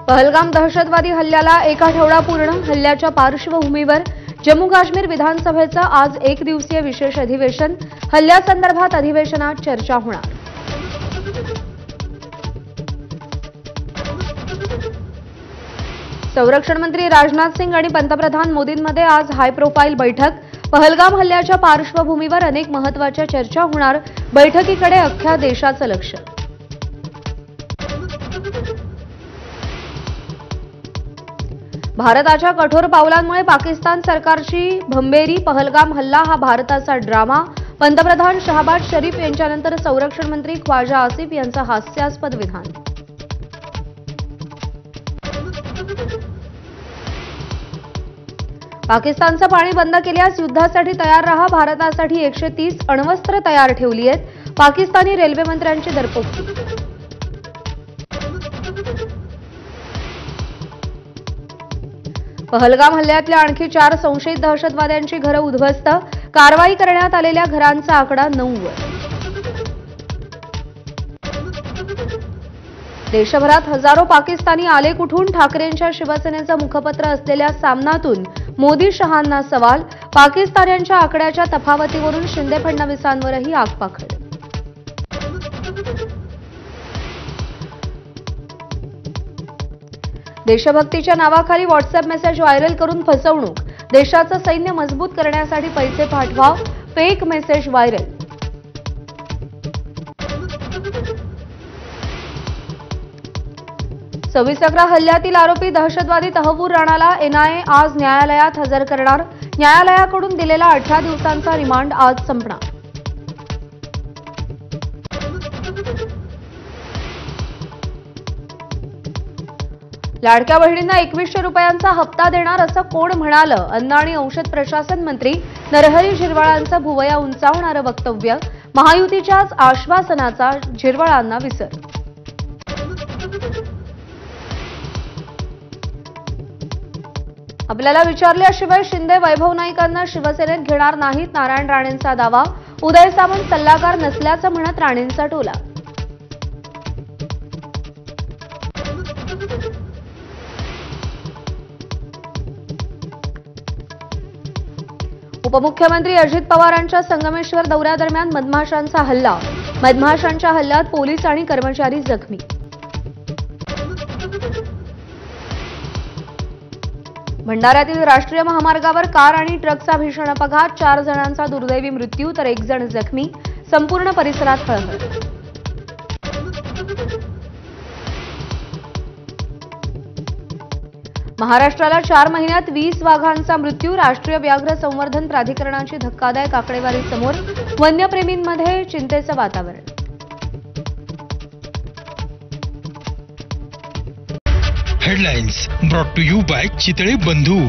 पहलगाम दहशतवादी हल्ल्याला एक आठवडा पूर्ण. हल्ल्याच्या पार्श्वभूमीवर जम्मू काश्मीर विधानसभेचं आज एक दिवसीय विशेष अधिवेशन. हल्ल्यासंदर्भात अधिवेशनात चर्चा होणार. संरक्षण मंत्री राजनाथ सिंग आणि पंतप्रधान मोदींमध्ये आज हाय प्रोफाईल बैठक. पहलगाम हल्ल्याच्या पार्श्वभूमीवर अनेक महत्त्वाच्या चर्चा होणार. बैठकीकडे अख्ख्या देशाचं लक्ष. भारताच्या कठोर पावलांमुळे पाकिस्तान सरकारची भंबेरी. पहलगाम हल्ला हा भारताचा ड्रामा. पंतप्रधान शहबाज शरीफ यांच्यानंतर संरक्षण मंत्री ख्वाजा आसिफ यांचं हास्यास्पद विधान. पाकिस्तानचं पाणी बंद केल्यास युद्धासाठी तयार रहा. भारतासाठी 130 अण्वस्त्र तयार ठेवली आहेत. पाकिस्तानी रेल्वे मंत्र्यांची दरपोक्ती. पहलगाम हल्ल्यातल्या आणखी 4 संशयित दहशतवाद्यांची घरं उद्ध्वस्त. कारवाई करण्यात आलेल्या घरांचा आकडा 9 वर. देशभरात हजारो पाकिस्तानी आले कुठून? ठाकरेंच्या शिवसेनेचं मुखपत्र असलेल्या सामनातून मोदी शहांना सवाल. पाकिस्तान्यांच्या आकड्याच्या तफावतीवरून शिंदे फडणवीसांवरही आगपाखड. देशभक्तीच्या नावाखाली व्हॉट्सअप मेसेज व्हायरल करून फसवणूक. देशाचं सैन्य मजबूत करण्यासाठी पैसे पाठवा. Fake message viral. सविसकरा हल्ल्यातील आरोपी दहशतवादी तहव्वूर राणाला एनआयए आज न्यायालयात हजर करणार. न्यायालयाकडून दिलेला 18 दिवसांचा रिमांड आज संपणार. लाडक्या बहिणींना 2100 रुपयांचा हप्ता देणार असं कोण म्हणालं? अन्न आणि औषध प्रशासन मंत्री नरहरी झिरवाळांचं भुवया उंचावणारं वक्तव्य. महायुतीच्याच आश्वासनाचा झिरवाळांना विसर. आपल्याला विचारल्याशिवाय शिंदे वैभव नाईकांना शिवसेनेत घेणार नाहीत. नारायण राणेंचा दावा. उदय सामंत सल्लागार नसल्याचं म्हणत राणेंचा टोला. उपमुख्यमंत्री अजित पवारांच्या संगमेश्वर दौऱ्यादरम्यान मधमाशांचा हल्ला. मधमाशांच्या हल्ल्यात पोलीस आणि कर्मचारी जखमी. भंडाऱ्यातील राष्ट्रीय महामार्गावर कार आणि ट्रकचा भीषण अपघात. 4 जणांचा दुर्दैवी मृत्यू तर 1 जण जखमी. संपूर्ण परिसरात हळहळ. महाराष्ट्राला 4 महिन्यात 20 वाघांचा मृत्यू. राष्ट्रीय व्याघ्र संवर्धन प्राधिकरणाची धक्कादायक आकडेवारी समोर. वन्यप्रेमींमध्ये चिंतेचं वातावरण. Headlines brought to you by Chitale बंधू.